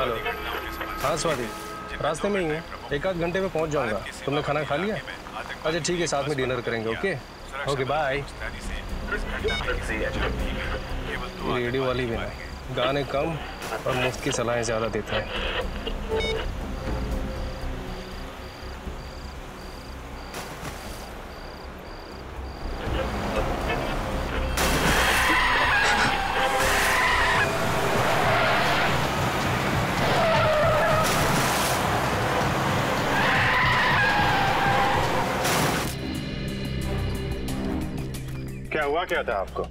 Hello. हाँ स्वाति, रास्ते में ही है, एक आध घंटे में पहुंच जाऊंगा। तुमने खाना खा लिया? अच्छा ठीक है, साथ में डिनर करेंगे। Okay okay bye. रेडियो वाली भी ना, गाने कम और मुफ्त की सलाहें ज्यादा देता है। क्या हुआ, क्या था आपको?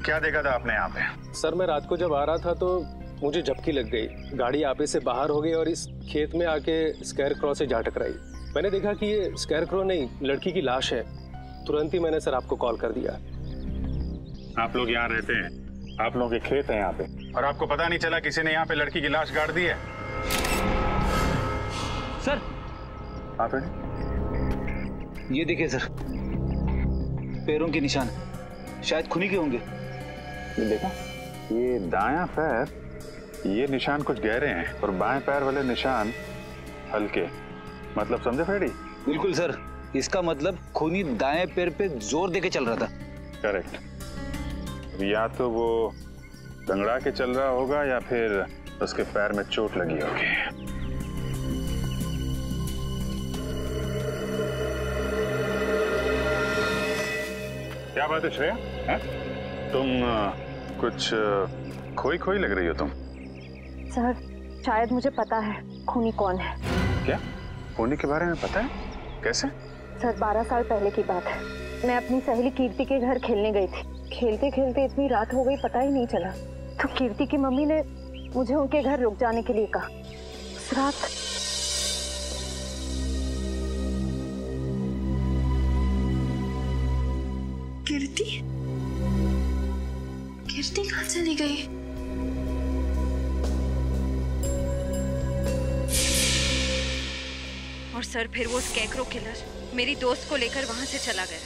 क्या देखा था आपने यहाँ पे? सर मैं रात को जब आ रहा था तो मुझे झपकी लग गई, गाड़ी आपे से बाहर हो गई और इस खेत में आके स्कैर क्रॉ से जा टकराई। मैंने देखा कि ये स्कैर क्रॉ नहीं, लड़की की लाश है। तुरंत ही मैंने सर आपको कॉल कर दिया। आप लोग यहाँ रहते हैं, आप लोगों के खेत है यहाँ पे, और आपको पता नहीं चला किसी ने यहाँ पे लड़की की लाश गाड़ दी है? सर आप ये देखिए सर, पैरों के निशान, शायद खूनी के होंगे। ये देखा, ये दायां पैर, ये निशान कुछ गहरे हैं और बाएं पैर वाले निशान हल्के। मतलब समझे फ्रेडी? बिल्कुल सर, इसका मतलब खूनी दाएं पैर पे जोर देके चल रहा था। करेक्ट। या तो वो दंगड़ा के चल रहा होगा या फिर उसके पैर में चोट लगी होगी। क्या बात है श्रेया, है? तुम कुछ खोई खोई लग रही हो तुम। सर शायद मुझे पता है खूनी कौन है। क्या? खूनी के बारे में पता है? कैसे? सर 12 साल पहले की बात है, मैं अपनी सहेली कीर्ति के घर खेलने गई थी। खेलते खेलते इतनी रात हो गई पता ही नहीं चला, तो कीर्ति की मम्मी ने मुझे उनके घर रुक जाने के लिए कहा। उस रात कीर्ति कहाँ चली गई? और सर फिर वो स्कैरक्रो किलर मेरी दोस्त को लेकर वहां से चला गया।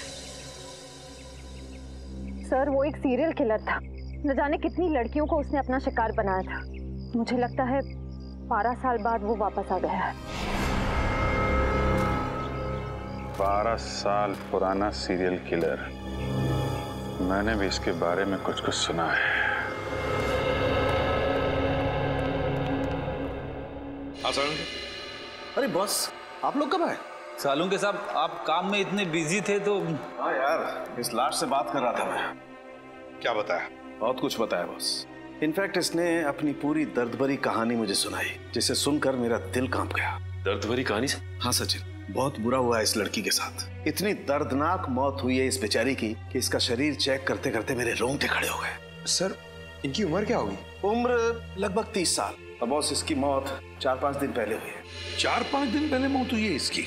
सर वो एक सीरियल किलर था, न जाने कितनी लड़कियों को उसने अपना शिकार बनाया था। मुझे लगता है 12 साल बाद वो वापस आ गया है। 12 साल पुराना सीरियल किलर, मैंने भी इसके बारे में कुछ कुछ सुना है। अरे बॉस, आप लोग कब आए? सालूं के साहब, आप काम में इतने बिजी थे तो। हाँ यार, इस लाश से बात कर रहा था मैं। क्या बताया? बहुत कुछ बताया बॉस। इनफैक्ट इसने अपनी पूरी दर्द भरी कहानी मुझे सुनाई, जिसे सुनकर मेरा दिल कांप गया। दर्द भरी कहानी से? हाँ सचिन, बहुत बुरा हुआ है इस लड़की के साथ। इतनी दर्दनाक मौत हुई है इस बेचारी की कि इसका शरीर चेक करते करते मेरे रोंगटे खड़े हो गए। सर इनकी उम्र क्या होगी? उम्र लगभग 30 साल। और बॉस इसकी मौत 4-5 दिन पहले हुई है। 4-5 दिन पहले मौत हुई है इसकी?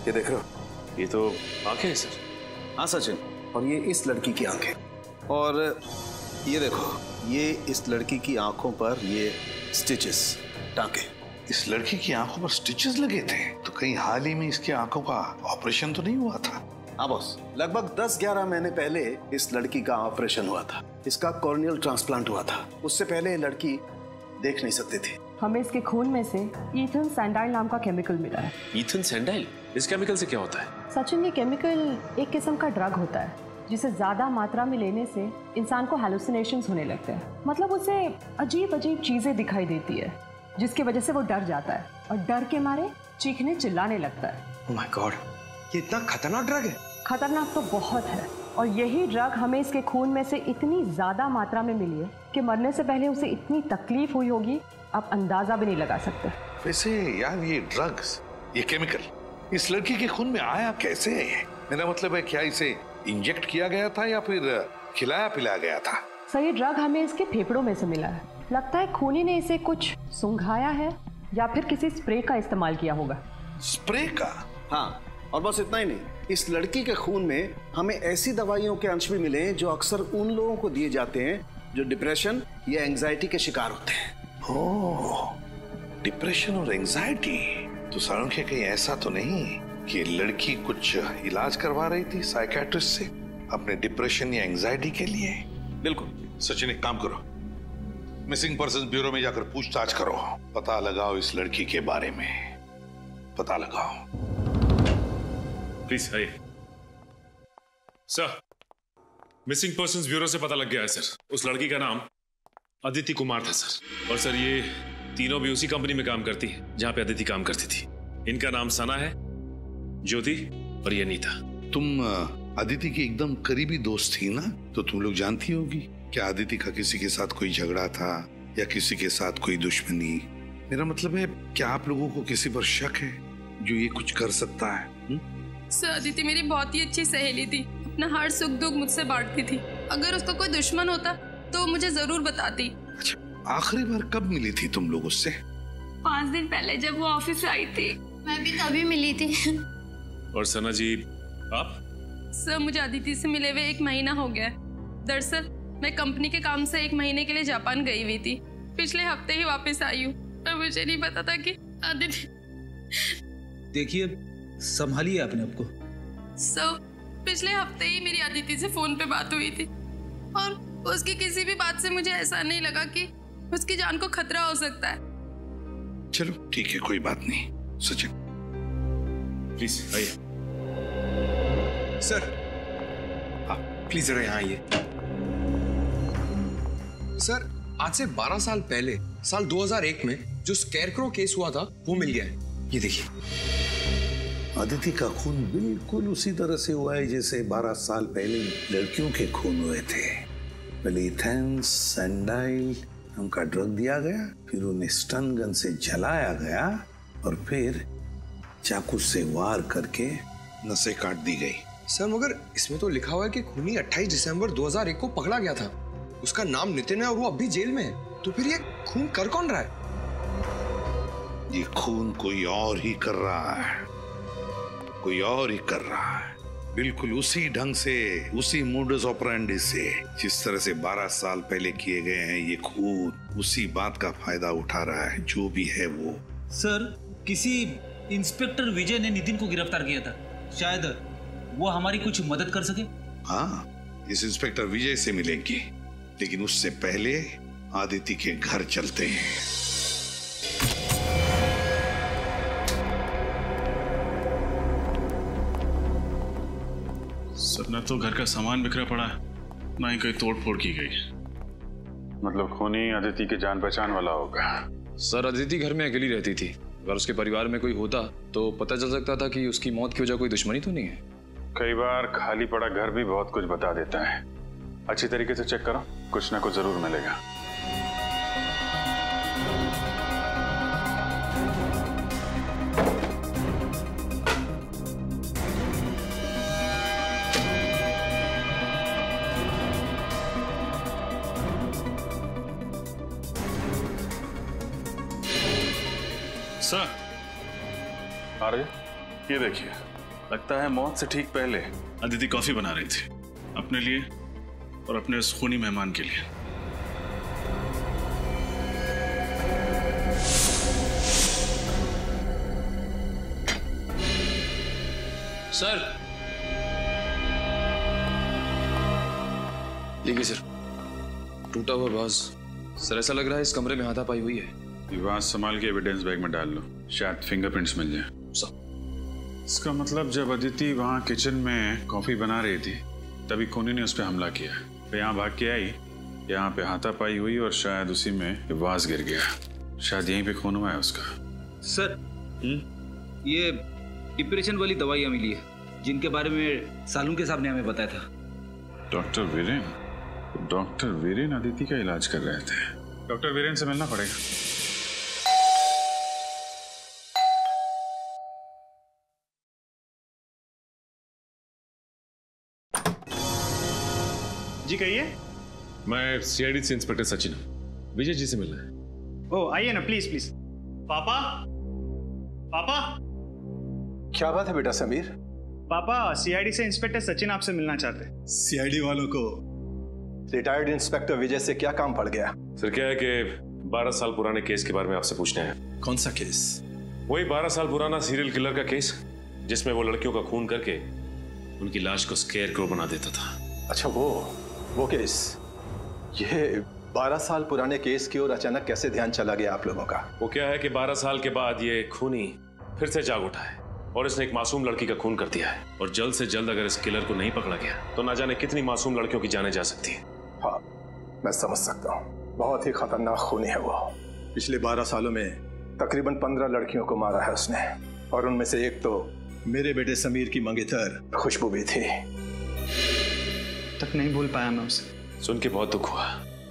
ये देख रहे हो? ये तो आंखें हैं सर। हाँ सचिन, और ये इस लड़की की आंखें। और ये देखो, ये इस लड़की की आंखों पर ये स्टिचेस, टांके। इस लड़की की आंखों पर स्टिचेस लगे थे? तो कहीं हाल ही में इसकी आंखों का ऑपरेशन तो नहीं हुआ था? हाँ बॉस, लगभग 10-11 महीने पहले इस लड़की का ऑपरेशन हुआ था। इसका कॉर्नियल ट्रांसप्लांट हुआ था। उससे पहले ये लड़की देख नहीं सकती थी। हमें इसके खून में से ईथन सैंडाइल नाम का केमिकल मिला है। ईथन सैंडाइल? इस केमिकल से क्या होता है? सचिन, ये केमिकल एक किस्म का ड्रग होता है जिसे ज्यादा मात्रा में लेने से इंसान को हैलुसिनेशंस होने लगते हैं। मतलब उसे अजीब अजीब चीजें दिखाई देती है, जिसकी वजह से वो डर जाता है और डर के मारे चीखने चिल्लाने लगता है। ओह माय गॉड, ये इतना खतरनाक ड्रग है? खतरनाक तो बहुत है, और यही ड्रग हमें इसके खून में से इतनी ज्यादा मात्रा में मिली है कि मरने से पहले उसे इतनी तकलीफ हुई होगी, आप अंदाजा भी नहीं लगा सकते। वैसे यार, ये ड्रग्स, ये केमिकल इस लड़की के खून में आया कैसे है? मेरा मतलब है, क्या इसे इंजेक्ट किया गया था या फिर खिलाया पिलाया गया था? सर ये ड्रग हमें इसके फेफड़ों में से मिला है। लगता है खूनी ने इसे कुछ सुंघाया है या फिर किसी स्प्रे का इस्तेमाल किया होगा। स्प्रे का? हाँ, और बस इतना ही नहीं, इस लड़की के खून में हमें ऐसी दवाइयों के अंश भी मिले हैं जो अक्सर उन लोगों को दिए जाते हैं जो डिप्रेशन या एंजाइटी के शिकार होते हैं। ओह, डिप्रेशन और एंजाइटी। तो सारंग, कहीं ऐसा तो नहीं कि लड़की कुछ इलाज करवा रही थी साइकियाट्रिस्ट से? अपने डिप्रेशन या एंजाइटी के लिए? बिल्कुल। सचिन, एक काम करो, मिसिंग पर्सन ब्यूरो में जाकर पूछताछ करो, पता लगाओ इस लड़की के बारे में, पता लगाओ। प्लीज आइए सर। मिसिंग पर्संस ब्यूरो से पता लग गया है सर, उस लड़की का नाम अदिति कुमार था सर। और सर ये तीनों भी उसी कंपनी में काम करती है जहां पे अदिति काम करती थी। इनका नाम सना है, ज्योति और ये नीता। तुम अदिति की एकदम करीबी दोस्त थी ना, तो तुम लोग जानती होगी क्या अदिति का किसी के साथ कोई झगड़ा था या किसी के साथ कोई दुश्मनी? मेरा मतलब है, क्या आप लोगों को किसी पर शक है जो ये कुछ कर सकता है? सर, अदिति मेरी बहुत ही अच्छी सहेली थी, अपना हर सुख दुख मुझसे बांटती थी। अगर उसका कोई दुश्मन होता तो मुझे जरूर बताती। अच्छा, आखिरी बार कब मिली थी तुम लोग उससे? 5 दिन पहले जब वो ऑफिस आई थी। मैं भी तभी मिली थी। और सना जी आप? सर, मुझे अदिति से मिले हुए 1 महीना हो गया। दरअसल मैं कंपनी के काम से 1 महीने के लिए जापान गई हुई थी। पिछले हफ्ते ही वापस आई हूँ और मुझे नहीं पता था कि अदिति। देखिए, संभालिए अपने आप को। सर, पिछले हफ्ते ही मेरी अदिति से फोन पे बात हुई थी और उसकी किसी भी बात से मुझे ऐसा नहीं लगा कि उसकी जान को खतरा हो सकता है। चलो ठीक है, कोई बात नहीं। सचिन प्लीज आइए। सर प्लीज जरा यहाँ आइए। सर, आज से 12 साल पहले साल 2001 में जो स्कैरक्रो केस हुआ था वो मिल गया है। ये देखिए। अदिति का खून बिल्कुल उसी तरह से हुआ है जैसे 12 साल पहले लड़कियों के खून हुए थे। पहले इथेंस सैंडाइल उनका ड्रग दिया गया, फिर उन्हें स्टन गन से जलाया गया और फिर चाकू से वार करके नसें काट दी गई। सर, मगर इसमें तो लिखा हुआ है कि खूनी 28 दिसंबर 2001 को पकड़ा गया था। उसका नाम नितिन है और वो अब भी जेल में है। तो फिर ये खून कर कौन रहा है? ये खून कोई और ही कर रहा है, कोई और ही कर रहा है, बिल्कुल उसी ढंग से, उसी मोडस ऑपरेंडी से जिस तरह से 12 साल पहले किए गए हैं। ये खून उसी बात का फायदा उठा रहा है, जो भी है वो। सर, किसी इंस्पेक्टर विजय ने नितिन को गिरफ्तार किया था, शायद वो हमारी कुछ मदद कर सके। हाँ, इस इंस्पेक्टर विजय से मिलेंगे, लेकिन उससे पहले आदिति के घर चलते हैं। सर, न तो घर का सामान बिखरा पड़ा है, ना ही कहीं तोड़ फोड़ की गई। मतलब खूनी अदिति के जान पहचान वाला होगा। सर, अदिति घर में अकेली रहती थी। अगर उसके परिवार में कोई होता तो पता चल सकता था कि उसकी मौत की वजह कोई दुश्मनी तो नहीं है। कई बार खाली पड़ा घर भी बहुत कुछ बता देता है। अच्छी तरीके से चेक करो, कुछ ना कुछ जरूर मिलेगा। सर, आ रहे? ये देखिए, लगता है मौत से ठीक पहले अदिति कॉफी बना रही थी अपने लिए और अपने उस खूनी मेहमान के लिए। सर, देखिए सर, टूटा हुआ बाज। सर, ऐसा लग रहा है इस कमरे में हाथापाई हुई है। ये बात संभाल के एविडेंस बैग में डाल लो, शायद फिंगरप्रिंट्स मिल जाए। इसका मतलब जब अदिति वहाँ किचन में कॉफी बना रही थी तभी खूनी ने उस पर हमला किया। फिर यहाँ भाग के आई, यहाँ पे हाथापाई हुई और शायद उसी में वाज गिर गया। शायद यहीं पे खून हुआ है उसका। सर, ये डिप्रेशन वाली दवाइयाँ मिली है जिनके बारे में सालुंके साहब ने हमें बताया था। डॉक्टर वीरेन? डॉक्टर वीरेन अदिति का इलाज कर रहे थे। डॉक्टर वीरेन से मिलना पड़ेगा। जी कहिए। मैं सीआईडी से इंस्पेक्टर सचिन हूँ, विजय जी से मिलना है। ओ आइए ना, प्लीज प्लीज। पापा, पापा। क्या बात है बेटा समीर? पापा, सीआईडी से इंस्पेक्टर सचिन आपसे मिलना चाहते हैं। सीआईडी वालों को रिटायर्ड इंस्पेक्टर विजय से क्या काम पड़ गया? सर, क्या है कि 12 साल पुराने केस के बारे में आपसे पूछना है। कौन सा केस? वही 12 साल पुराना सीरियल किलर का केस जिसमें वो लड़कियों का खून करके उनकी लाश को स्केयर क्रो बना देता था। अच्छा, वो केस, ये 12 साल पुराने केस की ओर अचानक कैसे ध्यान चला गया आप लोगों का? वो क्या है कि 12 साल के बाद ये खूनी फिर से जाग उठा है और इसने एक मासूम लड़की का खून कर दिया है। और जल्द से जल्द अगर इस किलर को नहीं पकड़ा गया तो ना जाने कितनी मासूम लड़कियों की जानें जा सकती है। हाँ, मैं समझ सकता हूँ। बहुत ही खतरनाक खूनी है वो। पिछले 12 सालों में तकरीबन 15 लड़कियों को मारा है उसने, और उनमें से एक तो मेरे बेटे समीर की मंगेतर खुशबू भी थी। तक नहीं भूल पाया मैं उसे। सुन के बहुत दुख हुआ।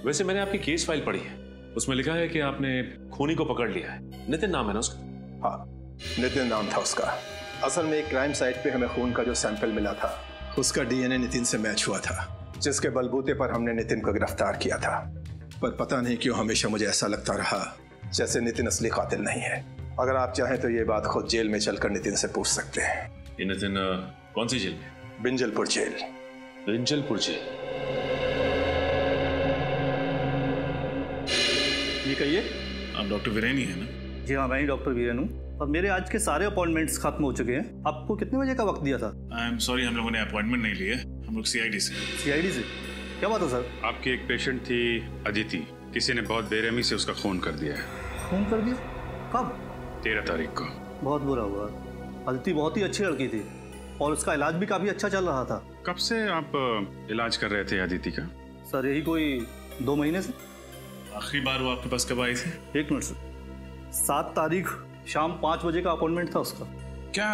वैसे मैंने आपकी केस फाइल पढ़ी है, उसमें लिखा है कि आपने खूनी को पकड़ लिया है। नितिन नाम है ना उसका? हाँ, नितिन नाम था उसका। असल में एक क्राइम साइट पे हमें खून का जो सैंपल मिला था उसका डीएनए नितिन से मैच हुआ था, जिसके बलबूते पर हमने नितिन को गिरफ्तार किया था। पर पता नहीं क्यों हमेशा मुझे ऐसा लगता रहा जैसे नितिन असली कातिल नहीं है। अगर आप चाहें तो ये बात खुद जेल में चलकर नितिन से पूछ सकते हैं। ये नितिन कौन सी जेल में? बिंजलपुर जेल। बिंजलपुर जेल? ये कहिए। आप डॉक्टर वीरेन ही है ना? जी हाँ, मैं ही डॉक्टर वीरेन हूँ। और मेरे आज के सारे अपॉइंटमेंट्स खत्म हो चुके हैं। आपको कितने बजे का वक्त दिया था? आई एम सॉरी, हम लोगों ने अपॉइंटमेंट नहीं लिए। हम लोग सीआईडी से। सीआईडी से? क्या बात है सर? आपकी एक पेशेंट थी अदिति, किसी ने बहुत बेरहमी से उसका खून कर दिया है। खून कर दिया? कब? 13 तारीख को। बहुत बुरा हुआ। अदिति बहुत ही अच्छी लड़की थी और उसका इलाज भी काफी अच्छा चल रहा था। कब से आप इलाज कर रहे थे अदिति का? सर यही कोई 2 महीने से। आखिरी बार वो आपके पास कब आई थी? 1 मिनट सर। 7 तारीख शाम 5 बजे का अपॉइंटमेंट था उसका। क्या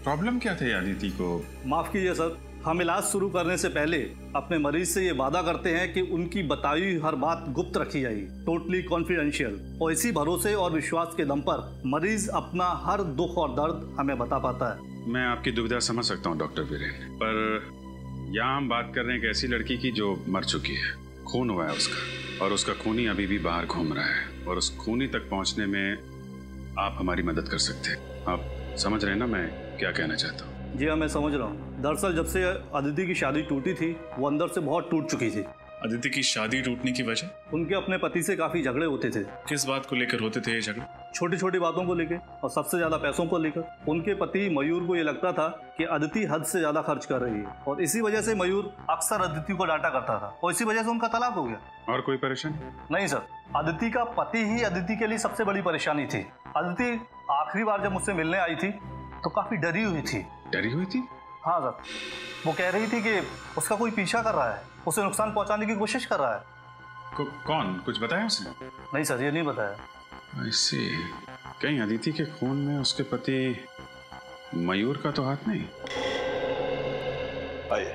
प्रॉब्लम क्या थी अदिति को? माफ कीजिए सर, हम इलाज शुरू करने से पहले अपने मरीज से ये वादा करते हैं कि उनकी बताई हुई हर बात गुप्त रखी जाएगी, टोटली कॉन्फिडेंशियल। और इसी भरोसे और विश्वास के दम पर मरीज अपना हर दुख और दर्द हमें बता पाता है। मैं आपकी दुविधा समझ सकता हूँ डॉक्टर वीरेन, पर यहाँ हम बात कर रहे हैं एक ऐसी लड़की की जो मर चुकी है, खून हुआ है उसका, और उसका खूनी अभी भी बाहर घूम रहा है, और उस खूनी तक पहुँचने में आप हमारी मदद कर सकते हैं। आप समझ रहे हैं ना मैं क्या कहना चाहता हूँ? जी हाँ, मैं समझ रहा हूँ। दरअसल जब से अदिति की शादी टूटी थी वो अंदर से बहुत टूट चुकी थी। अदिति की शादी टूटने की वजह? उनके अपने पति से काफी झगड़े होते थे। किस बात को लेकर होते थे ये झगड़े? छोटी छोटी बातों को लेकर, और सबसे ज्यादा पैसों को लेकर। उनके पति मयूर को ये लगता था कि अदिति हद से ज्यादा खर्च कर रही है, और इसी वजह से मयूर अक्सर अदिति को डांटा करता था, और इसी वजह से उनका तलाक हो गया। और कोई परेशानी? नहीं सर, अदिति का पति ही अदिति के लिए सबसे बड़ी परेशानी थी। अदिति आखिरी बार जब मुझसे मिलने आई थी तो काफी डरी हुई थी। डरी हुई थी? हाँ सर, वो कह रही थी कि उसका कोई पीछा कर रहा है, उसे नुकसान पहुंचाने की कोशिश कर रहा है। कौन? कुछ बताया उसने? नहीं सर, ये नहीं बताया। ऐसे कहीं अदिति के खून में उसके पति मयूर का तो हाथ नहीं? आइए।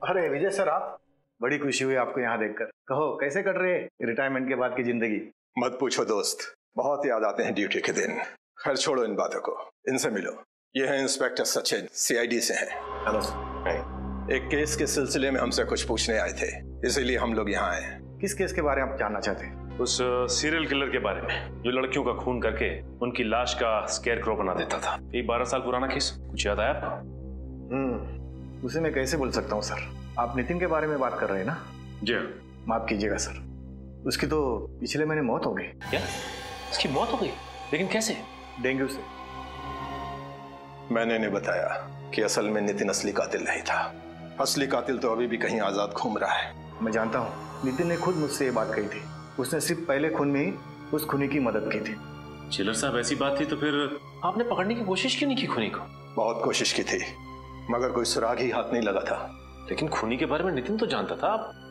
अरे विजय सर, आप? बड़ी खुशी हुई आपको यहाँ देखकर। कहो कैसे कट रहे रिटायरमेंट के बाद की जिंदगी? मत पूछो दोस्त, बहुत याद आते हैं ड्यूटी के दिन। खैर छोड़ो इन बातों को, इनसे मिलो। ये है इंस्पेक्टर सचिन, सीआईडी से हैं। Hello sir. एक केस के सिलसिले में हमसे कुछ पूछने आए थे, इसीलिए हम लोग यहाँ आए। किस केस के बारे में आप जानना चाहते हैं? उस सीरियल किलर के बारे में जो लड़कियों का खून करके उनकी लाश का स्केयर क्रो बना देता था। ये 12 साल पुराना केस, कुछ याद आया आपको? उसे मैं कैसे बोल सकता हूँ सर। आप नितिन के बारे में बात कर रहे हैं ना? जी। माफ कीजिएगा सर, उसकी तो पिछले महीने मौत हो गई। क्या? उसकी मौत हो गई? लेकिन कैसे? डेंगू से। मैंने नहीं बताया कि असल में नितिन असली कातिल नहीं था। असली कातिल तो अभी भी कहीं आजाद घूम रहा है। मैं जानता हूँ, नितिन ने खुद मुझसे ये बात कही थी। उसने सिर्फ पहले खून में ही उस खूनी की मदद की थी। चिलर साहब, ऐसी बात थी तो फिर आपने पकड़ने की कोशिश क्यों नहीं की खूनी को? बहुत कोशिश की थी, मगर कोई सुराग ही हाथ नहीं लगा था। लेकिन खूनी के बारे में नितिन तो जानता था,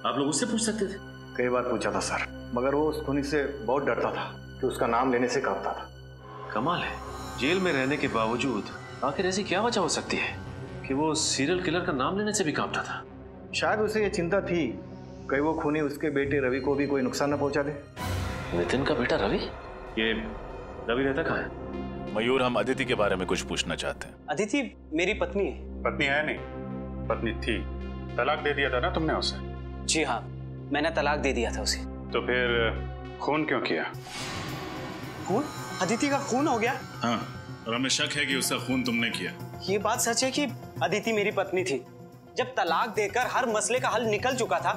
आप लोग उससे पूछ सकते थे। कई बार पूछा था सर, मगर वो उस खूनी से बहुत डरता था कि उसका नाम लेने से कांपता था। कमाल है, जेल में रहने के बावजूद आखिर ऐसी क्या वजह हो सकती है कि वो सीरियल किलर का नाम लेने से भी कांपता था? शायद उसे ये चिंता थी कहीं वो खूनी उसके बेटे रवि को भी कोई नुकसान न पहुंचा दे। नितिन का बेटा रवि? ये रवि रहता कहाँ है? मयूर, हम अदिति के बारे में कुछ पूछना चाहते हैं। अदिति मेरी पत्नी है। पत्नी है नहीं, पत्नी थी। तलाक दे दिया था ना तुमने उसे? जी हाँ, मैंने तलाक दे दिया था उसे। तो फिर खून क्यों किया? खून? अदिति का खून हो गया? हाँ, और हमें शक है कि उसका खून तुमने किया। ये बात सच है कि अदिति मेरी पत्नी थी। जब तलाक देकर हर मसले का हल निकल चुका था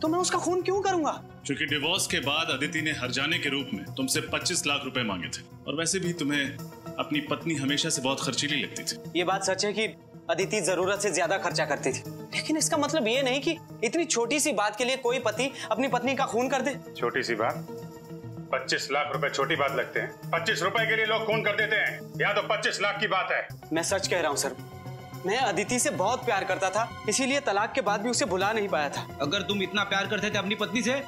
तो मैं उसका खून क्यों करूंगा? क्योंकि डिवोर्स के बाद अदिति ने हर्जाने के रूप में तुमसे 25 लाख रुपए मांगे थे, और वैसे भी तुम्हें अपनी पत्नी हमेशा से बहुत खर्चीली लगती थी। ये बात सच है कि अदिति जरूरत से ज्यादा खर्चा करती थी, लेकिन इसका मतलब ये नहीं कि इतनी छोटी सी बात के लिए कोई पति अपनी पत्नी का खून कर दे। छोटी सी बात? 25 लाख रुपए छोटी बात लगते हैं? 25 रुपए के लिए लोग खून कर देते हैं, या तो 25 लाख की बात है। मैं सच कह रहा हूँ सर, मैं अदिति से बहुत प्यार करता था, इसीलिए तलाक के बाद भी उसे भुला नहीं पाया था। अगर तुम इतना प्यार करते थे अपनी पत्नी से,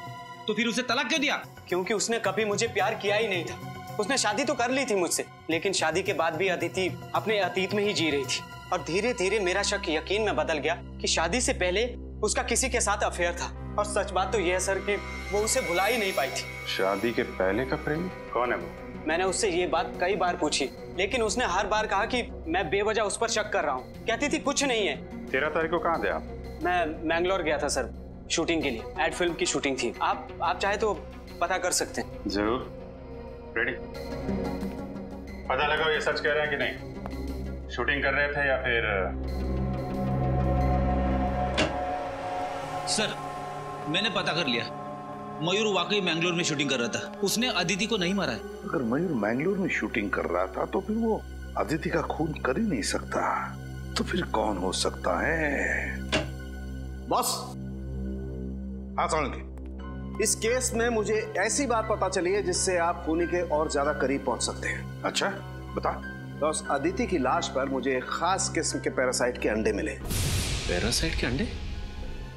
तो फिर उसे तलाक क्यों दिया? क्योंकि उसने कभी मुझे प्यार किया ही नहीं था। उसने शादी तो कर ली थी मुझसे, लेकिन शादी के बाद भी अदिति अपने अतीत में ही जी रही थी, और धीरे धीरे मेरा शक यकीन में बदल गया कि शादी से पहले उसका किसी के साथ अफेयर था। और सच बात तो यह है सर कि वो उसे भुला ही नहीं पाई थी। शादी के पहले का प्रेमी कौन है वो? मैंने उससे ये बात कई बार पूछी, लेकिन उसने हर बार कहा कि मैं बेवजह उस पर शक कर रहा हूँ। कहती थी कुछ नहीं है। 13 तारीख को कहाँ थे आप? मैं मैंगलोर गया था सर, शूटिंग के लिए। एड फिल्म की शूटिंग थी। आप चाहे तो पता कर सकते हैं। जरूर। रेडी? पता लगाओ ये सच कह रहे हैं कि नहीं। शूटिंग कर रहे थे या फिर? सर, मैंने पता कर लिया, मयूर वाकई मैंगलोर में शूटिंग कर रहा था। उसने अदिति को नहीं मारा है। अगर मयूर मैंगलोर में शूटिंग कर रहा था तो फिर वो अदिति का खून कर ही नहीं सकता। तो फिर कौन हो सकता है? बॉस, हाँ सोलंकी, इस केस में मुझे ऐसी बात पता चली है जिससे आप खूनी के और ज्यादा करीब पहुंच सकते हैं। अच्छा, बता। तो उस अदिति की लाश पर मुझे एक खास किस्म के पैरासाइट के अंडे मिले। पैरासाइट के अंडे?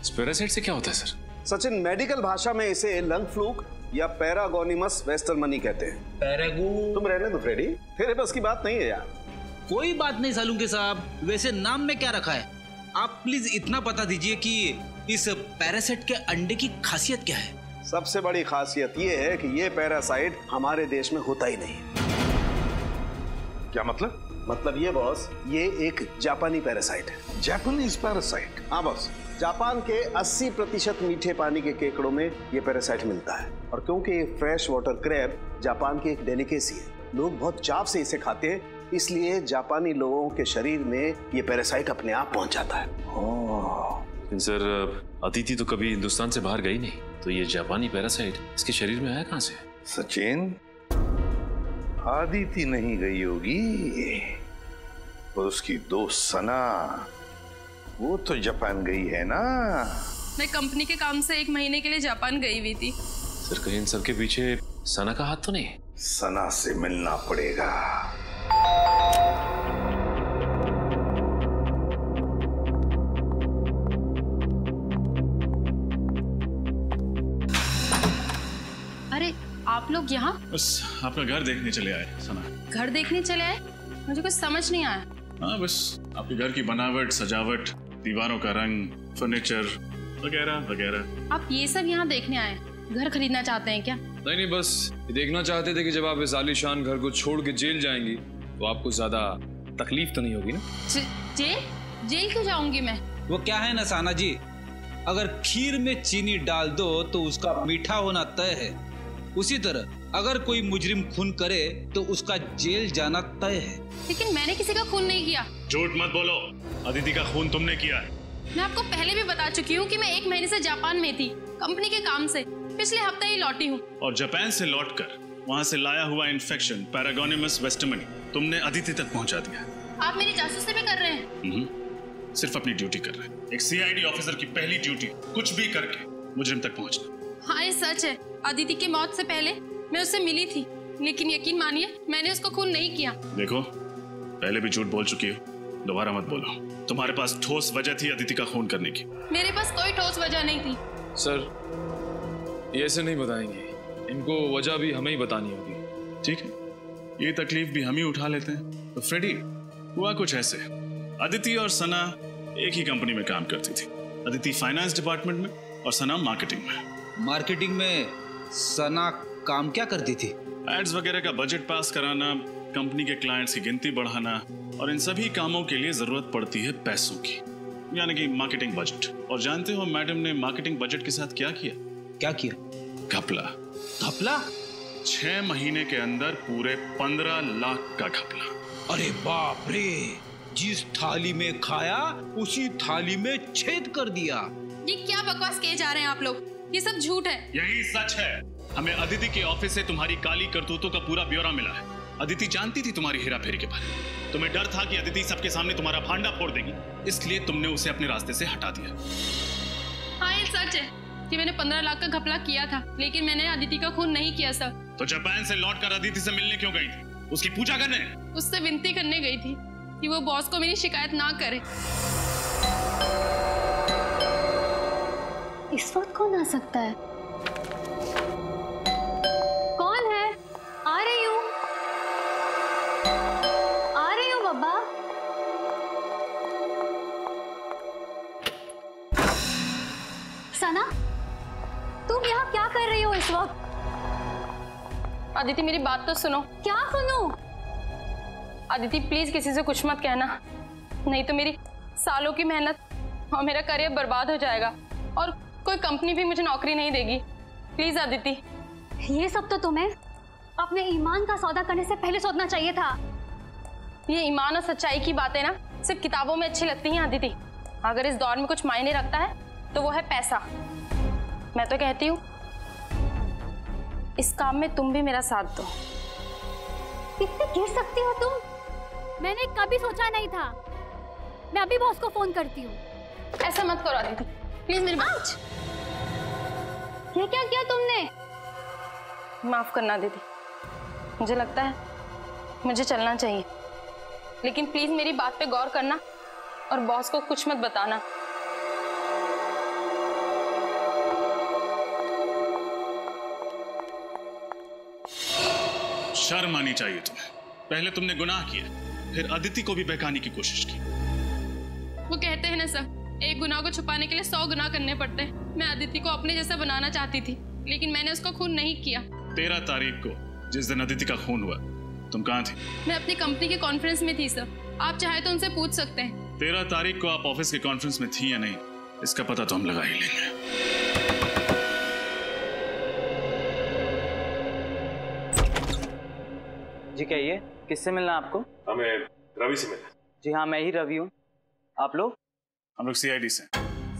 इस पैरासाइट से क्या होता है सर? सचिन, मेडिकल भाषा में इसे लंग फ्लूक या पैरागोनिमस वेस्टरमनी कहते हैं। पैरागो? तुम रहने दो फ्रेडी, तेरे बस की बात नहीं है यार। कोई बात नहीं सालुंके साहब, वैसे नाम में क्या रखा है? आप प्लीज इतना बता दीजिए कि इस पैरासाइट के अंडे की खासियत क्या है? सबसे बड़ी खासियत ये है कि ये पैरासाइट हमारे देश में होता ही नहीं। क्या मतलब? मतलब ये बॉस, ये एक जापानी पैरासाइट है। Japanese parasite? हाँ बॉस, जापान के 80% मीठे पानी के केकड़ों में ये पैरासाइट मिलता है। और क्योंकि ये फ्रेश वाटर क्रैब जापान की एक डेलिकेसी है, लोग बहुत चाव से इसे खाते हैं, इसलिए जापानी लोगों के शरीर में ये पैरासाइट अपने आप पहुंच जाता है। सर, अदिति तो कभी हिंदुस्तान से बाहर गई नहीं, तो ये जापानी पैरासाइट इसके शरीर में आया कहाँ से? सचिन, अदिति नहीं गई होगी, और उसकी दोस्त सना, वो तो जापान गई है ना। मैं कंपनी के काम से 1 महीने के लिए जापान गई हुई थी। सर, कहीं इन सब के पीछे सना का हाथ तो नहीं? सना से मिलना पड़ेगा। अरे, आप लोग यहाँ? बस आपका घर देखने चले आए सना। घर देखने चले आए? मुझे कुछ समझ नहीं आया। हाँ, बस आपके घर की बनावट, सजावट, दीवारों का रंग, फर्नीचर वगैरह वगैरह। आप ये सब यहाँ देखने आए? घर खरीदना चाहते हैं क्या? नहीं, बस देखना चाहते थे कि जब आप इस आलीशान घर को छोड़ के जेल जाएंगी तो आपको ज्यादा तकलीफ तो नहीं होगी ना? जेल क्यों जाऊंगी मैं? वो क्या है ना साना जी, अगर खीर में चीनी डाल दो तो उसका मीठा होना तय है, उसी तरह अगर कोई मुजरिम खून करे तो उसका जेल जाना तय है। लेकिन मैंने किसी का खून नहीं किया। झूठ मत बोलो, अदिति का खून तुमने किया है। मैं आपको पहले भी बता चुकी हूँ कि मैं 1 महीने से जापान में थी, कंपनी के काम से। पिछले हफ्ते ही लौटी हूँ। और जापान से लौटकर वहाँ से लाया हुआ इन्फेक्शन पैरागोनिमस वेस्टरमनी तुमने अदिति तक पहुँचा दिया। आप मेरी जासूसी भी कर रहे हैं? सिर्फ अपनी ड्यूटी कर रहे हैं। एक सीआईडी ऑफिसर की पहली ड्यूटी कुछ भी करके मुजरिम तक पहुँचना। हाँ, ये सच है। अदिति की मौत से पहले मैं उससे मिली थी, लेकिन यकीन मानिए मैंने उसको खून नहीं किया। देखो, पहले भी झूठ बोल चुकी हो, दोबारा मत बोलो। तुम्हारे पास ठोस वजह थी अदिति का खून करने की। मेरे पास कोई ठोस वजह नहीं थी। सर, ये ऐसे नहीं बताएंगे, इनको वजह भी हमें ही बतानी होगी। ठीक है, ये तकलीफ भी हम ही उठा लेते हैं। तो फ्रेडी, हुआ कुछ ऐसे, अदिति और सना एक ही कंपनी में काम करती थी। अदिति फाइनेंस डिपार्टमेंट में और सना मार्केटिंग में। मार्केटिंग में सना काम क्या करती थी? एड्स वगैरह का बजट पास कराना, कंपनी के क्लाइंट्स की गिनती बढ़ाना, और इन सभी कामों के लिए जरूरत पड़ती है पैसों की, यानी कि मार्केटिंग बजट। और जानते हो मैडम ने मार्केटिंग बजट के साथ क्या किया? क्या किया? घपला। घपला? 6 महीने के अंदर पूरे 15 लाख का घपला। अरे बाप रे, जिस थाली में खाया उसी थाली में छेद कर दिया। ये क्या बकवास किए जा रहे हैं आप लोग? ये सब झूठ है। यही सच है। हमें अदिति के ऑफिस से तुम्हारी काली करतूतों का पूरा ब्यौरा मिला है। अदिति जानती थी तुम्हारी हेरा फेरी के बारे में। तुम्हें डर था कि अदिति सबके सामने तुम्हारा भांडा फोड़ देगी, इसलिए तुमने उसे अपने रास्ते से हटा दिया। हाँ, ये सच है कि मैंने 15 लाख का घपला किया था, लेकिन मैंने अदिति का खून नहीं किया सर। तो जापान से लौटकर अदिति से मिलने क्यों गई थी? उसकी पूजा करने? उससे विनती करने गई थी कि वो बॉस को मेरी शिकायत ना करे। इस वक्त कौन आ सकता है? कौन है? आ रही हूँ बाबा। सना, तुम यहाँ क्या कर रही हो इस वक्त? अदिति, मेरी बात तो सुनो। क्या सुनूं? अदिति प्लीज किसी से कुछ मत कहना, नहीं तो मेरी सालों की मेहनत और मेरा करियर बर्बाद हो जाएगा और कोई कंपनी भी मुझे नौकरी नहीं देगी। प्लीज अदिति। ये सब तो तुम्हें अपने ईमान का सौदा करने से पहले सोचना चाहिए था। ये ईमान और सच्चाई की बातें ना सिर्फ किताबों में अच्छी लगती हैं अदिति। अगर इस दौर में कुछ मायने रखता है तो वो है पैसा। मैं तो कहती हूँ इस काम में तुम भी मेरा साथ दो। कितने गिर सकती हो तुम? मैंने कभी सोचा नहीं था। मैं अभी बॉस को फोन करती हूँ। ऐसा मत करो अदिति, प्लीज मेरी बात। ये क्या किया तुमने? माफ करना दीदी, मुझे लगता है मुझे चलना चाहिए, लेकिन प्लीज मेरी बात पे गौर करना और बॉस को कुछ मत बताना। शर्म आनी चाहिए तुम्हें। पहले तुमने गुनाह किया, फिर अदिति को भी बहकाने की कोशिश की। वो कहते हैं ना सर, एक गुनाह को छुपाने के लिए 100 गुनाह करने पड़ते हैं। मैं अदिति को अपने जैसा बनाना चाहती थी, लेकिन मैंने उसका खून नहीं किया। 13 तारीख को जिस दिन अदिति का खून हुआ, तुम कहाँ थी? मैं अपनी कंपनी के कॉन्फ्रेंस में थी सर। आप चाहे तो उनसे पूछ सकते हैं। 13 तारीख को आप ऑफिस के कॉन्फ्रेंस में थी या नहीं, इसका पता तो हम लगा ही लेंगे। जी कहिए, किससे मिलना आपको? हमें रवि से मिलना। जी हाँ, मैं ही रवि हूँ। आप लोग? हम लोग सीआईडी से।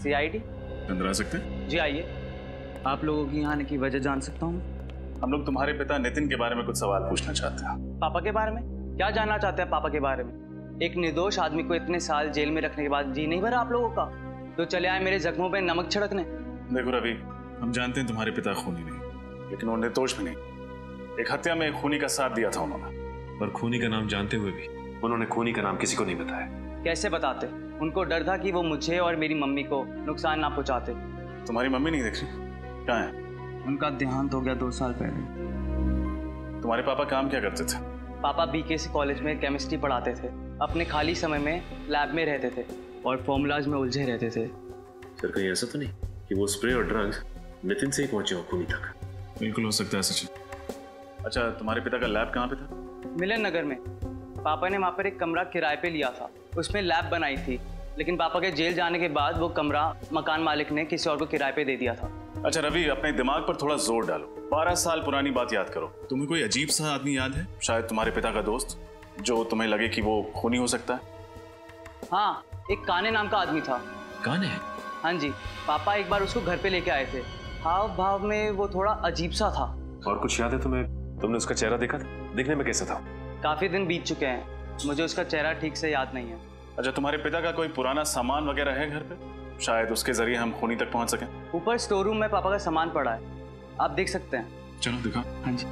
सीआईडी? अंदर आ सकते हैं? जी आइए। आप लोगों की यहाँ आने की वजह जान सकता हूँ? हम लोग तुम्हारे पिता नितिन के बारे में कुछ सवाल पूछना चाहते हैं। पापा के बारे में? क्या जानना चाहते हैं पापा के बारे में? एक निर्दोष आदमी को इतने साल जेल में रखने के बाद जी नहीं भरा आप लोगों का, तो चले आए मेरे जख्मों पे नमक छिड़कने। देखो रवि, हम जानते हैं तुम्हारे पिता खूनी नहीं, लेकिन वो निर्दोष भी नहीं। एक हत्या में खूनी का साथ दिया था उन्होंने। पर खूनी का नाम जानते हुए भी उन्होंने खूनी का नाम किसी को नहीं बताया। कैसे बताते? उनको डर था कि वो मुझे और मेरी मम्मी को नुकसान ना पहुंचाते। तुम्हारी मम्मी नहीं दिख रही, कहाँ है? उनका देहांत हो गया 2 साल पहले। तुम्हारे पापा काम क्या करते थे? पापा बीकेसी कॉलेज में केमिस्ट्री पढ़ाते थे। अपने खाली समय में लैब में रहते थे और फॉर्मूलाज में उलझे रहते थे। सर कहीं ऐसा तो नहीं कि वो स्प्रे और ड्रग्स नितिन से ही पहुंचे हो खूनी तक? बिल्कुल हो सकता है सचिन। अच्छा, तुम्हारे पिता का लैब कहाँ पे था? मिलन नगर में। पापा ने वहाँ पर एक कमरा किराए पे लिया था, उसमें लैब बनाई थी, लेकिन पापा के जेल जाने के बाद वो कमरा मकान मालिक ने किसी और को किराए पे दे दिया था। अच्छा रवि, अपने दिमाग पर थोड़ा जोर डालो। 12 साल पुरानी बात याद करो। तुम्हें कोई अजीब सा आदमी याद है? शायद तुम्हारे पिता का दोस्त, जो तुम्हें लगे कि वो खूनी हो सकता है? हाँ, एक काने नाम का आदमी था। काने? हाँ जी, पापा एक बार उसको घर पे लेके आए थे। हाव भाव में वो थोड़ा अजीब सा था। और कुछ याद है तुम्हें? तुमने उसका चेहरा देखा था? दिखने में कैसा था? काफी दिन बीत चुके हैं, मुझे उसका चेहरा ठीक से याद नहीं है। अच्छा, तुम्हारे पिता का कोई पुराना सामान वगैरह है घर पे? शायद उसके जरिए हम खूनी तक पहुंच सकें। ऊपर स्टोर रूम में पापा का सामान पड़ा है, आप देख सकते हैं। चलो दिखा। हाँ जी।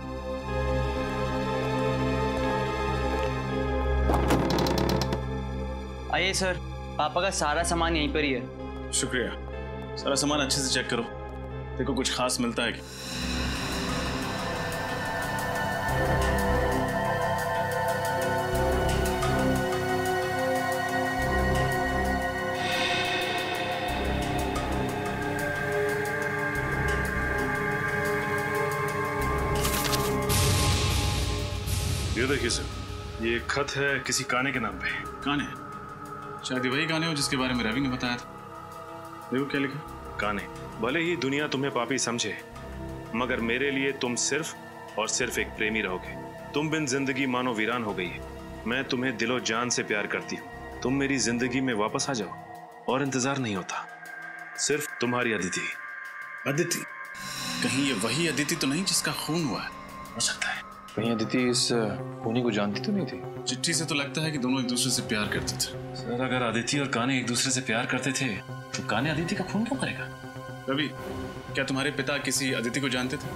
आइए सर, पापा का सारा सामान यहीं पर ही है। शुक्रिया। सारा सामान अच्छे से चेक करो, देखो कुछ खास मिलता है कि? ये देखिए सर, ये खत है किसी काने के नाम पे। काने? शायद वही काने हो जिसके बारे में रवि ने बताया था। देखो क्या लिखा। काने, भले ही दुनिया तुम्हें पापी समझे, मगर मेरे लिए तुम सिर्फ और सिर्फ एक प्रेमी रहोगे। तुम बिन जिंदगी मानो वीरान हो गई है। मैं तुम्हें दिलो जान से प्यार करती हूँ। तुम मेरी जिंदगी में वापस आ जाओ और इंतजार नहीं होता। सिर्फ तुम्हारी अदिति। अदिति, कहीं ये वही अदिति तो नहीं जिसका खून हुआ है? हो सकता है। कहीं अदिति इस खूनी को जानती तो नहीं थी? चिट्ठी से तो लगता है कि दोनों एक दूसरे से प्यार करते थे। सर अगर अदिति और काने एक दूसरे से प्यार करते थे तो काने अदिति का खून क्यों करेगा? रवि, क्या तुम्हारे पिता किसी अदिति को जानते थे?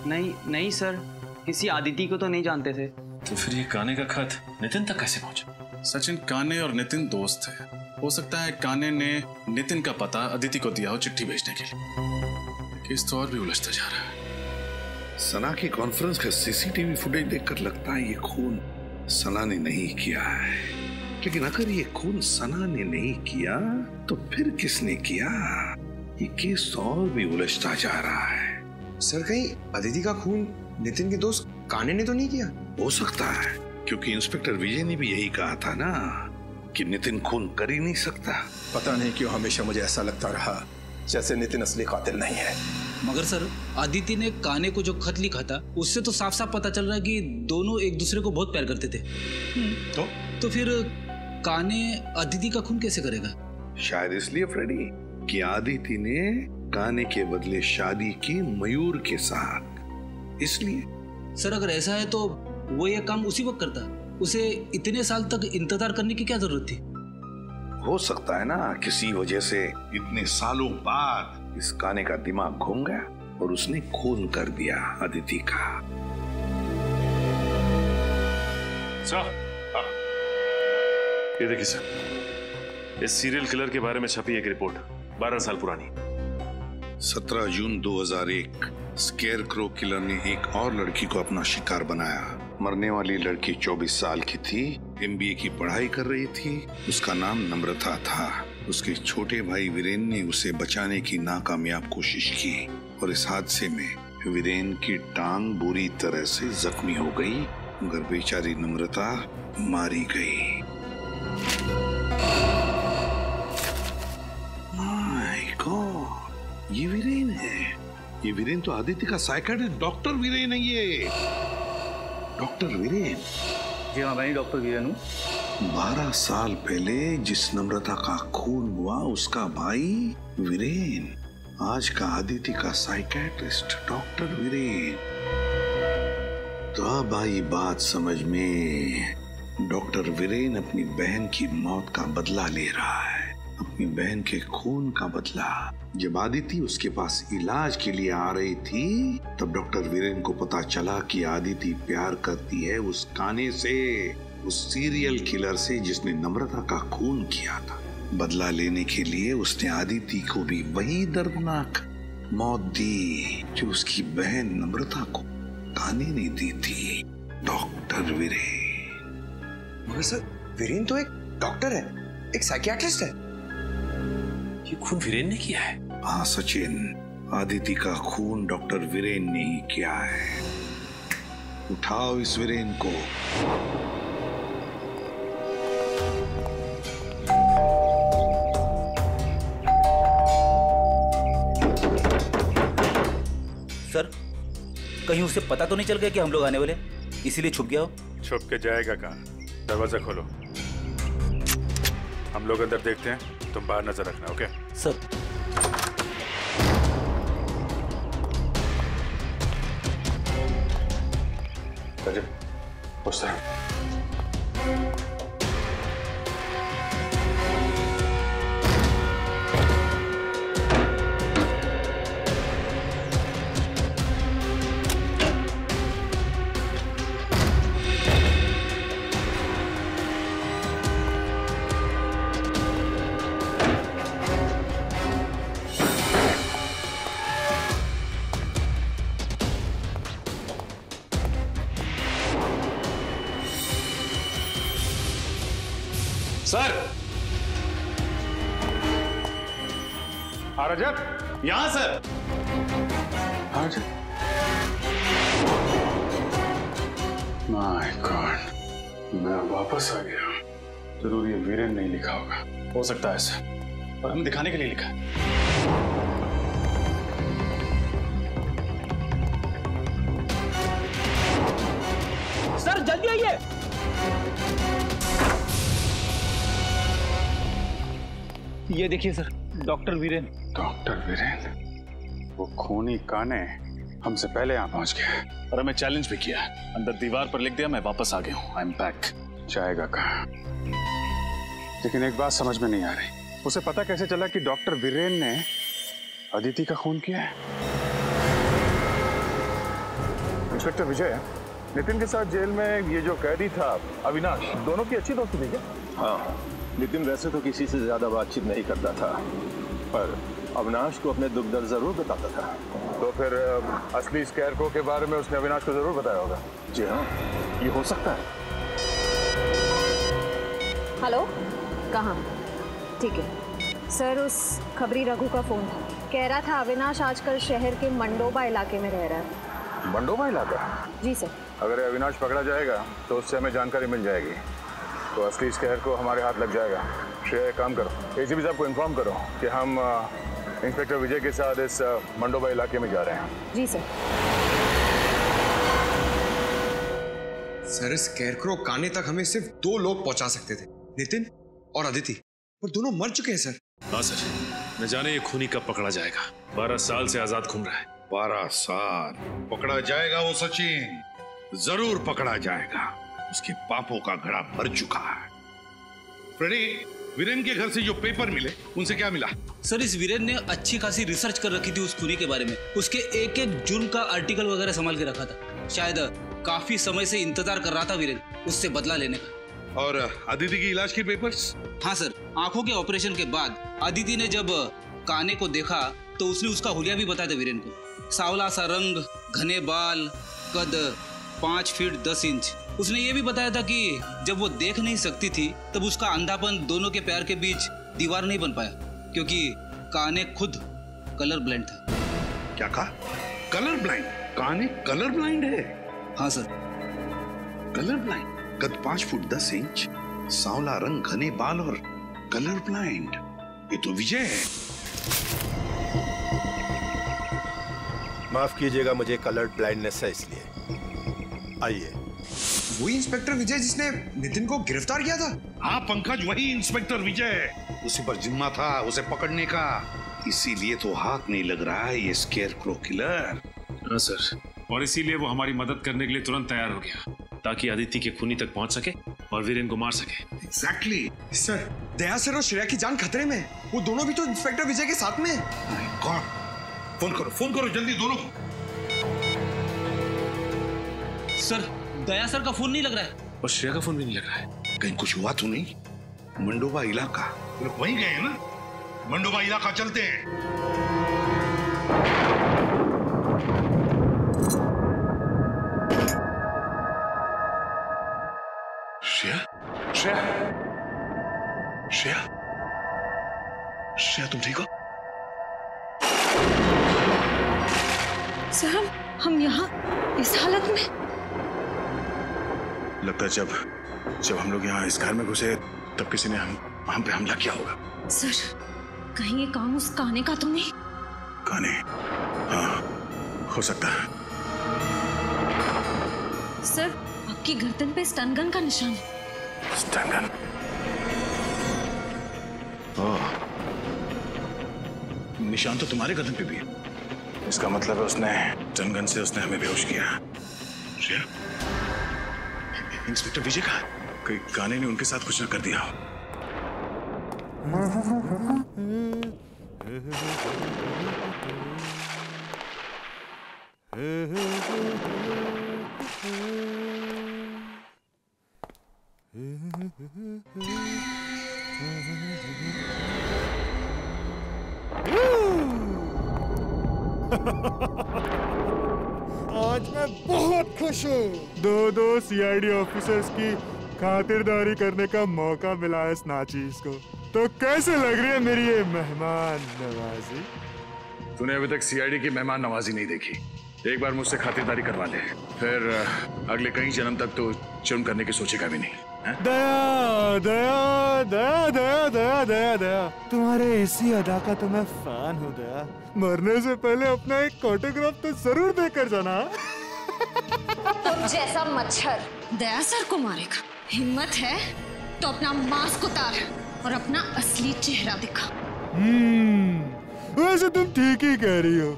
नहीं सर, किसी अदिति को तो नहीं जानते थे। तो फिर ये काने का खत नितिन तक कैसे पहुंचा? सचिन, काने और नितिन दोस्त थे। हो सकता है काने ने नितिन का पता अदिति को दिया हो चिट्ठी भेजने के लिए। केस तो और भी उलझता जा रहा है। सना की कॉन्फ्रेंस का सीसीटीवी फुटेज देखकर लगता है ये खून सना ने नहीं किया है। लेकिन अगर ये खून सना ने नहीं किया तो फिर किसने किया? ये केस तो और भी उलझता जा रहा है। सर, कहीं अदिति का खून नितिन के दोस्त काने ने तो नहीं किया? हो सकता है, क्योंकि इंस्पेक्टर विजय ने भी यही कहा था ना कि नितिन खून कर ही नहीं सकता। पता नहीं क्यों हमेशा मुझे ऐसा लगता रहा जैसे नितिन असली कातिल नहीं है। मगर सर, अदिति ने काने को जो खत लिखा था उससे तो साफ साफ पता चल रहा है कि दोनों एक दूसरे को बहुत प्यार करते थे। तो फिर काने अदिति का खून कैसे करेगा? शायद इसलिए फ्रेडी कि अदिति ने काने के बदले शादी की मयूर के साथ, इसलिए। सर, अगर ऐसा है तो वो ये काम उसी वक्त करता, उसे इतने साल तक इंतजार करने की क्या जरूरत थी? हो सकता है ना किसी वजह से इतने सालों बाद इस काने का दिमाग घूम गया और उसने खून कर दिया अदिति का। सर, ये देखिए सर, इस सीरियल किलर के बारे में छपी एक रिपोर्ट 12 साल पुरानी। 17 जून 2001 स्केयरक्रो किलर ने एक और लड़की को अपना शिकार बनाया। मरने वाली लड़की 24 साल की थी, MBA की पढ़ाई कर रही थी। उसका नाम नम्रता था। उसके छोटे भाई वीरेन ने उसे बचाने की नाकामयाब कोशिश की और इस हादसे में वीरेन की टांग बुरी तरह से जख्मी हो गई, मगर बेचारी नम्रता मारी गई। माय गॉड, ये वीरेन है। ये वीरेन तो अदिति का साइकियाट्रिस्ट डॉक्टर वीरेन है। ये डॉक्टर वीरेन। जी हाँ, मैं डॉक्टर वीरेन हूँ। 12 साल पहले जिस नम्रता का खून हुआ उसका भाई वीरेन, आज का अदिति का साइकियाट्रिस्ट डॉक्टर वीरेन। तो अब आई बात समझ में। डॉक्टर वीरेन अपनी बहन की मौत का बदला ले रहा है, अपनी बहन के खून का बदला। जब अदिति उसके पास इलाज के लिए आ रही थी तब डॉक्टर वीरेन को पता चला कि अदिति प्यार करती है उस काने से, उस सीरियल किलर से जिसने नम्रता का खून किया था। बदला लेने के लिए उसने अदिति को भी वही दर्दनाक मौत दी जो उसकी बहन नम्रता को काने ने दी थी। डॉक्टर वीरेन। मगर सर, वीरेन तो एक डॉक्टर है, एक साइकियाट्रिस्ट है। ये खून वीरेन ने किया है? हाँ सचिन, अदिति का खून डॉक्टर वीरेन ने ही किया है। उठाओ इस वीरेन को। सर, कहीं उसे पता तो नहीं चल गया कि हम लोग आने वाले, इसीलिए छुप गया हो? छुप के जाएगा कहाँ? दरवाजा खोलो, हम लोग अंदर देखते हैं, तुम बाहर नजर रखना। Okay sir. रजब, उस तरह। सर, रजब, यहां सर। माय गॉड, मैं वापस आ गया। जरूर ये वीरेन नहीं लिखा होगा। हो सकता है सर, और हमें दिखाने के लिए लिखा है। सर जल्दी आइए। ये देखिए sir, doctor Viren. Doctor Viren? वो खूनी काने हमसे पहले यहाँ पहुंच गया और हमें चैलेंज भी किया। अंदर दीवार पर लिख दिया मैं वापस आ गया हूँ, आई एम बैक। जाएगा कहाँ? लेकिन एक बात समझ में नहीं आ रही, उसे पता कैसे चला कि डॉक्टर वीरेन ने अदिति का खून किया है? इंस्पेक्टर विजय, नितिन के साथ जेल में ये जो कैदी था अविनाश, दोनों की अच्छी दोस्ती थी क्या? हाँ, नितिन वैसे तो किसी से ज्यादा बातचीत नहीं करता था, पर अविनाश को अपने दुख दर्द जरूर बताता था। तो फिर असली स्कैरक्रो के बारे में उसने अविनाश को जरूर बताया होगा। जी हाँ, ये हो सकता है। हेलो, कहाँ? ठीक है सर, उस खबरी रघु का फोन था, कह रहा था अविनाश आजकल शहर के मंडोबा इलाके में रह रहा है। मंडोबा इलाका? जी सर। अगर अविनाश पकड़ा जाएगा तो उससे हमें जानकारी मिल जाएगी, तो असली स्कैर को हमारे हाथ लग जाएगा। श्रेया, एक काम करो, एसीपी साहब को इन्फॉर्म करो कि हम इंस्पेक्टर विजय के साथ इस मंडोबा इलाके में जा रहे हैं। जी सर। सर, स्कैरक्रो काने तक हमें सिर्फ 2 लोग पहुंचा सकते थे, नितिन और अदिति, पर दोनों मर चुके हैं सर। हाँ सर, न जाने ये खूनी कब पकड़ा जाएगा। 12 साल से आजाद घूम रहा है। 12 साल पकड़ा जाएगा वो सचिन, जरूर पकड़ा जाएगा। उसके पापों का घड़ा भर चुका है। फ्रेडी, वीरेन के घर से जो पेपर मिले उनसे क्या मिला? सर, इस वीरेन ने अच्छी खासी रिसर्च कर रखी थी उस खूनी के बारे में। उसके एक एक जुर्म का आर्टिकल वगैरह संभाल के रखा था। शायद काफी समय से इंतजार कर रहा था वीरेन उससे बदला लेने का। और अदिति की इलाज के पेपर्स? हाँ सर, आंखों के ऑपरेशन के बाद अदिति ने जब काने को देखा तो उसने उसका हुलिया भी बताया था वीरेन को। सांवला सा रंग, घने बाल, कद 5 फीट 10 इंच। उसने ये भी बताया था कि जब वो देख नहीं सकती थी तब उसका अंधापन दोनों के पैर के बीच दीवार नहीं बन पाया, क्योंकि काने खुद कलर ब्लाइंड था। क्या कहा? Colour blind? काने कलर ब्लाइंड है? हाँ सर। Colour blind? कद 5 फुट 10 इंच, सांवला रंग, घने बाल और कलर ब्लाइंड। ये तो विजय है। माफ कीजिएगा, मुझे कलर ब्लाइंडनेस है इसलिए। आइए। वही इंस्पेक्टर विजय जिसने नितिन को गिरफ्तार किया था? हाँ पंकज, वही इंस्पेक्टर विजय। उसी पर जिम्मा था उसे पकड़ने का, इसीलिए तो हाथ नहीं लग रहा है ये स्केयरक्रो किलर। हाँ सर, और इसीलिए वो हमारी मदद करने के लिए तुरंत तैयार हो गया, ताकि अदिति के खूनी तक पहुंच सके और वीरेन को मार सके। एग्जैक्टली। सर, दया सर और श्रेया की जान खतरे में। वो दोनों भी तो इंस्पेक्टर विजय के साथ में। फोन करो जल्दी दोनों को। सर, दया सर का फोन नहीं लग रहा है और श्रेया का फोन भी नहीं लग रहा है। कहीं कुछ हुआ तो नहीं? मंडोबा इलाका, लोग वहीं गए हैं ना? मंडोबा इलाका चलते हैं। श्रेया, श्रेया, श्रेया, श्रेया, तुम ठीक हो? सर, हम यहाँ इस हालत में? लगता है जब हम लोग यहाँ इस घर में घुसे तब किसी ने हम पे हमला किया होगा। सर, कहीं ये काम उस काने का तो नहीं? काने? हाँ, हो सकता है। सर, आपकी गर्दन पे स्टन गन का निशान। Stun gun? ओह, निशान तो तुम्हारे गर्दन पे भी है। इसका मतलब है उसने स्टन गन से उसने हमें बेहोश किया। श्रेया, इंस्पेक्टर विजय का कहीं काने ने उनके साथ कुछ न कर दिया हो। आज मैं बहुत खुश हूँ। 2 सीआईडी ऑफिसर्स की खातिरदारी करने का मौका मिला है इस नाचीज को। तो कैसे लग रही है मेरी ये मेहमान नवाजी? तूने अभी तक सीआईडी की मेहमान नवाजी नहीं देखी। एक बार मुझसे खातिरदारी करवा ले, फिर अगले कई जन्म तक तो जुर्म करने की सोचेगा भी नहीं। दया दया दया दया दया दया दया, तुम्हारे इसी अदा का तो मैं फैन हूँ दया। मरने से पहले अपना एक ऑटोग्राफ तो जरूर देकर जाना। तुम जैसा मच्छर दया सर को मारेगा। हिम्मत है तो अपना मास्क उतार और अपना असली चेहरा दिखा। वैसे तुम ठीक ही कह रही हो।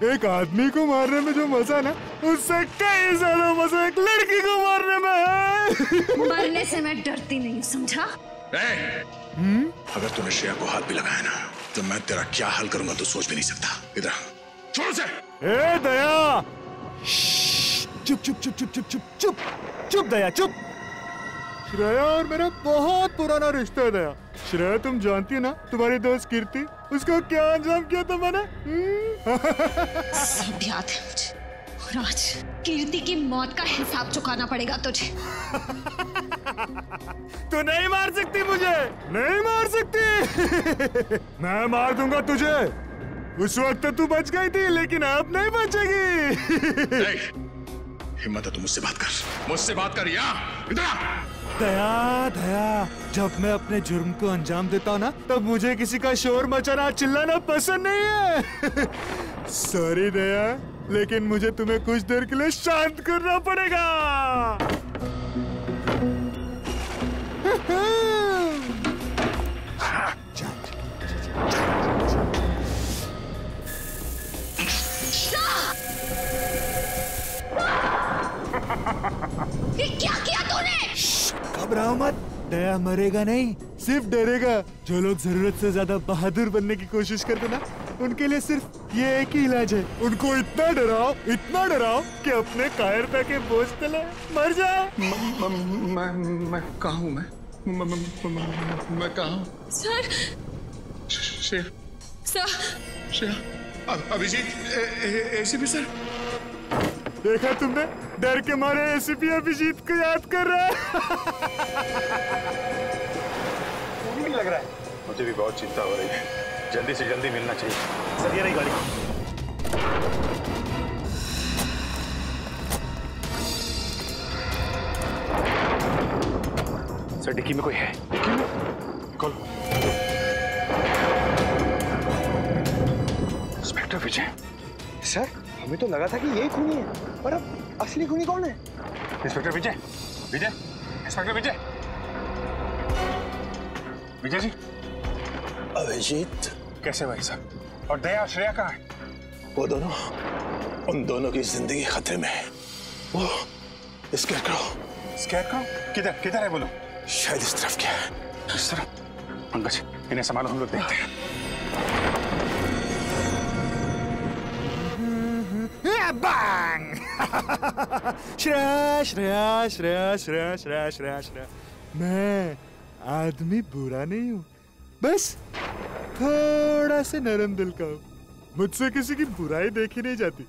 एक आदमी को मारने में जो मजा ना, उससे कई ज्यादा मजा एक लड़की को मारने में है। मरने से मैं डरती नहीं, समझा? अगर तूने श्रेया को हाथ भी लगाया ना, तो मैं तेरा क्या हाल करूंगा तो सोच भी नहीं सकता। इधर छोड़ से। ए दया, चुप चुप चुप चुप चुप चुप चुप चुप दया चुप। श्रेया और मेरा बहुत पुराना रिश्ता है दया। श्रेया तुम जानती हो ना, तुम्हारी दोस्त कीर्ति, उसको क्या अंजाम किया था मैंने? सब याद है मुझे। और आज कीर्ति की मौत का हिसाब चुकाना पड़ेगा तुझे। तू नहीं मार सकती मुझे, नहीं मार सकती। मैं मार दूंगा तुझे। उस वक्त तू बच गई थी, लेकिन अब नहीं बचेगी। हिम्मत है तो मुझसे बात कर, मुझसे बात कर। इधर दया दया, जब मैं अपने जुर्म को अंजाम देता हूँ ना, तब मुझे किसी का शोर मचाना, चिल्लाना पसंद नहीं है। सॉरी दया, लेकिन मुझे तुम्हें कुछ देर के लिए शांत करना पड़ेगा। ये क्या किया तूने? घबराओ मत, दया मरेगा नहीं, सिर्फ डरेगा। जो लोग जरूरत से ज्यादा बहादुर बनने की कोशिश करते ना, उनके लिए सिर्फ ये एक ही इलाज है। उनको इतना डराओ कि अपने कायरता के बोझ तले मर जाए। मैं कहाँ हूँ? मैं कहाँ हूँ? Sir, Shreya, Abhijeet, ACP sir. देखा तुमने, डर के मारे एसीपी अभिजीत को याद कर रहा है। नहीं लग रहा है। मुझे भी बहुत चिंता हो रही है, जल्दी से जल्दी मिलना चाहिए। सर ये रही गाड़ी। सर डिक्की में कोई है। डिक्की में? खोलो। इंस्पेक्टर विजय। सर हमें तो लगा था कि यही खूनी है, पर अब असली खूनी कौन है? इंस्पेक्टर विजय, विजय, इंस्पेक्टर विजय, विजय जी। अभिजीत कैसे भाई साहब? और दया श्रेया कहाँ है? वो दोनों, उन दोनों की जिंदगी खतरे में है। वो स्केरक्रो किधर किधर है बोलो? शायद इस तरफ क्या है। इस तरफ? पंकज इन्हें संभालो, हम लोग देखते हैं। बैंग! श्रेया श्रेया श्रेया श्रेया श्रेया श्रेया श्रेया, मैं आदमी बुरा नहीं हूँ, बस थोड़ा से नरम दिल का हूँ। मुझसे किसी की बुराई देखी नहीं जाती।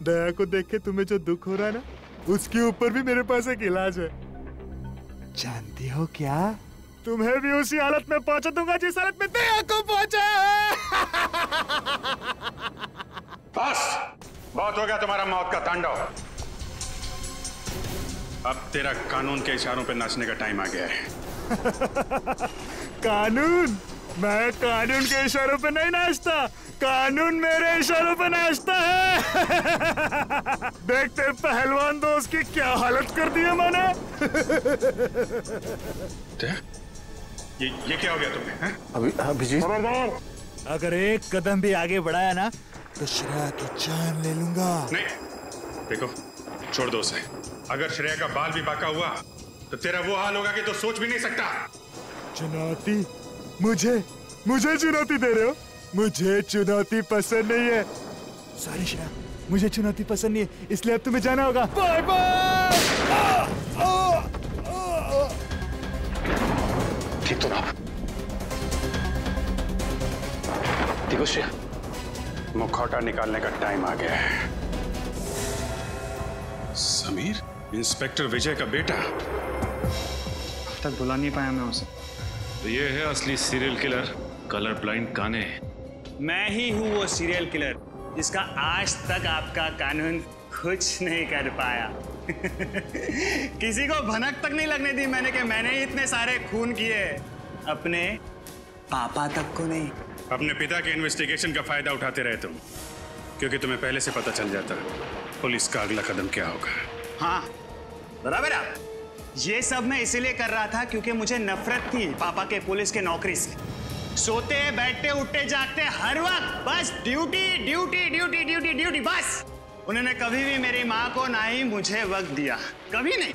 दया को देख के तुम्हें जो दुख हो रहा है ना, उसके ऊपर भी मेरे पास एक इलाज है। जानती हो क्या? तुम्हें भी उसी हालत में पहुंचा दूंगा जिस हालत में दया को पहुंचा है। बस बहुत हो गया तुम्हारा मौत का तांडव। अब तेरा कानून के इशारों पे नाचने का टाइम आ गया है। कानून? मैं कानून के इशारों पे नहीं नाचता, कानून मेरे इशारों पे नाचता है। देखते पहलवान दोस्त की क्या हालत कर दी है मैंने। ये क्या हो गया तुम्हें? अभिजीत, अगर एक कदम भी आगे बढ़ाया ना, तो श्रेया की जान ले लूंगा। नहीं, देखो छोड़ दो उसे। अगर श्रेया का बाल भी बांका हुआ तो तेरा वो हाल होगा कि तो सोच भी नहीं सकता। चुनौती? मुझे चुनौती दे रहे हो? मुझे चुनौती पसंद नहीं है। सॉरी श्रेया, मुझे चुनौती पसंद नहीं है, इसलिए अब तुम्हें जाना होगा। Bye bye. ठीक तो ना? देखो श्रेया, मुखौटा निकालने का टाइम आ गया है। समीर, इंस्पेक्टर विजय का बेटा। अब तक बुला नहीं पाया मैं उसे। तो ये है असली सीरियल किलर, कलर ब्लाइंड कान्हे। मैं ही हूँ वो सीरियल किलर जिसका आज तक आपका कानून कुछ नहीं कर पाया। किसी को भनक तक नहीं लगने दी मैंने कि मैंने ही इतने सारे खून किए, अपने पापा तक को नहीं। अपने पिता के इन्वेस्टिगेशन का फायदा उठाते रहे तुम, क्योंकि तुम्हें पहले से पता चल जाता पुलिस का अगला कदम क्या होगा। हाँ बराबर आप। ये सब मैं इसीलिए कर रहा था क्योंकि मुझे नफरत थी पापा के पुलिस के नौकरी से। सोते बैठते उठते जागते हर वक्त बस duty duty duty duty duty बस। उन्होंने कभी भी मेरी माँ को ना ही मुझे वक्त दिया, कभी नहीं।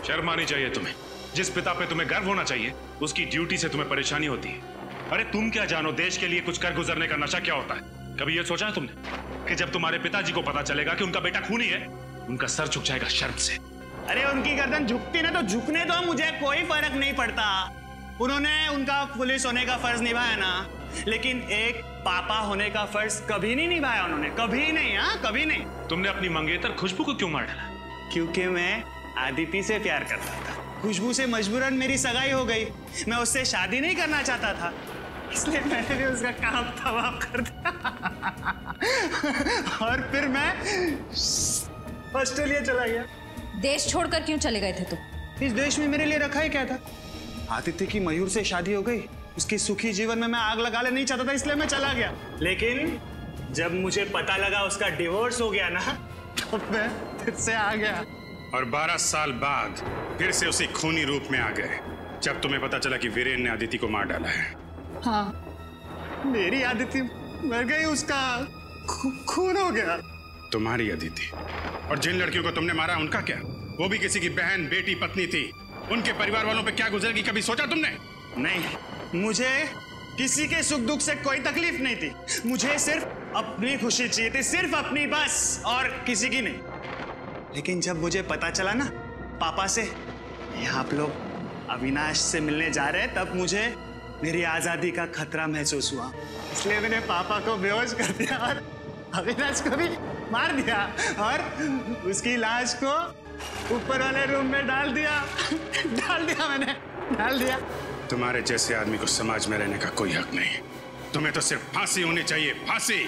शर्म आनी चाहिए तुम्हें। जिस पिता पे तुम्हें गर्व होना चाहिए उसकी ड्यूटी से तुम्हें परेशानी होती है। अरे तुम क्या जानो देश के लिए कुछ कर गुजरने का नशा क्या होता है? कभी ये सोचा है तुमने कि जब तुम्हारे पिताजी को पता चलेगा कि उनका बेटा खूनी है, उनका सर झुक जाएगा शर्म से? अरे उनकी गर्दन झुकती ना तो झुकने दो, मुझे कोई फर्क नहीं पड़ता। उन्होंने उनका पुलिस होने का फर्ज निभाया ना, लेकिन एक पापा होने का फर्ज कभी नहीं निभाया उन्होंने, कभी नहीं। हाँ, कभी नहीं। तुमने अपनी मंगेतर खुशबू को क्यों मार डाला? क्योंकि मैं आदिति से प्यार करता था। खुशबू से मजबूरन मेरी सगाई हो गई। मैं उससे शादी नहीं करना चाहता था, इसलिए मैंने भी उसका काम तमाम कर दिया। और फिर मैं ऑस्ट्रेलिया चला गया। देश छोड़कर क्यों चले गए थे तुम? इस देश में मेरे लिए रखा ही क्या था? आदित्य की मयूर से शादी हो गई, उसकी सुखी जीवन में मैं आग लगाना नहीं चाहता था, इसलिए मैं चला गया। लेकिन जब मुझे पता लगा उसका डिवोर्स हो गया ना, तो मैं फिर से आ गया। और 12 साल बाद फिर से उसी खूनी रूप में आ गए जब तुम्हें पता चला कि वीरेन ने आदिति को मार डाला है। हाँ, मेरी आदिति मर गई, उसका खून हो गया। तुम्हारी आदिति? और जिन लड़कियों को तुमने मारा उनका क्या? वो भी किसी की बहन, बेटी, पत्नी थी। उनके परिवार वालों पे क्या गुजरेगी कभी सोचा तुमने? नहीं, मुझे किसी के सुख दुख से कोई तकलीफ नहीं थी। मुझे सिर्फ अपनी खुशी चाहिए थी, सिर्फ अपनी बस, और किसी की नहीं। लेकिन जब मुझे पता चला ना पापा से आप लोग अविनाश से मिलने जा रहे हैं, तब मुझे मेरी आजादी का खतरा महसूस हुआ। इसलिए मैंने पापा को बेहोश कर दिया और अविनाश को भी मार दिया, और उसकी लाश को ऊपर वाले रूम में डाल दिया मैंने। तुम्हारे जैसे आदमी को समाज में रहने का कोई हक नहीं। तुम्हें तो सिर्फ फांसी होनी चाहिए, फांसी।